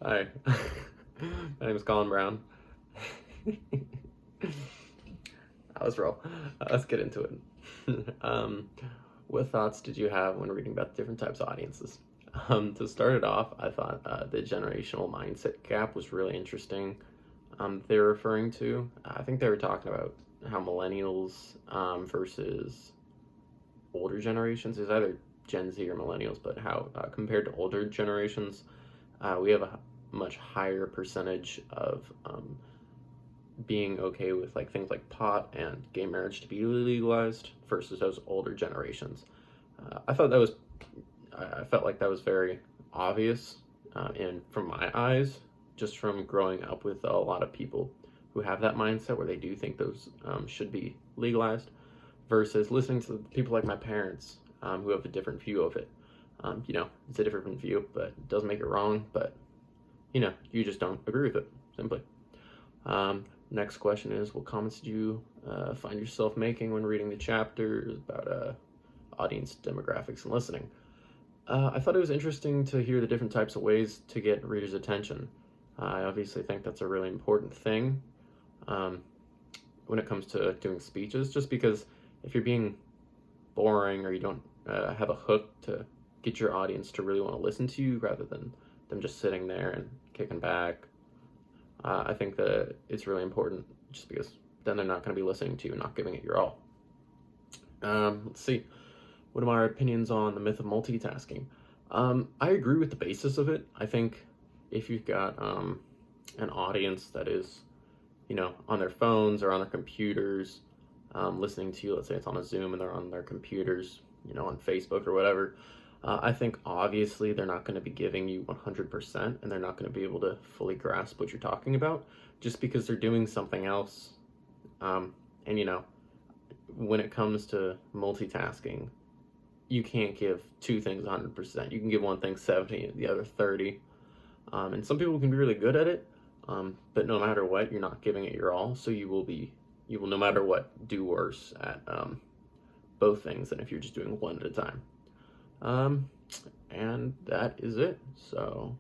Hi, my name is Colin Brown. Let's roll. Let's get into it. What thoughts did you have when reading about different types of audiences? To start it off, I thought the generational mindset gap was really interesting. They're referring to, I think they were talking about how millennials versus older generations is either Gen Z or millennials, but how compared to older generations, we have a much higher percentage of being okay with like things like pot and gay marriage to be legalized versus those older generations. I thought that was, I felt like that was very obvious, and from my eyes, just from growing up with a lot of people who have that mindset where they do think those should be legalized, versus listening to people like my parents who have a different view of it. It's a different view, but it doesn't make it wrong. But you just don't agree with it simply. Next question is, what comments did you find yourself making when reading the chapters about audience demographics and listening? I thought it was interesting to hear the different types of ways to get readers' attention. I obviously think that's a really important thing when it comes to doing speeches, just because if you're being boring or you don't have a hook to get your audience to really want to listen to you rather than them just sitting there and kicking back, I think that it's really important, just because then they're not going to be listening to you and not giving it your all. Let's see. What are my opinions on the myth of multitasking? I agree with the basis of it. I think if you've got an audience that is, on their phones or on their computers, listening to you, let's say it's on a Zoom and they're on their computers, on Facebook or whatever, I think obviously they're not going to be giving you 100% and they're not going to be able to fully grasp what you're talking about just because they're doing something else. And when it comes to multitasking, you can't give two things 100%. You can give one thing 70 and the other 30. And some people can be really good at it, but no matter what, you're not giving it your all. So you will no matter what, do worse at both things than if you're just doing one at a time. And that is it. So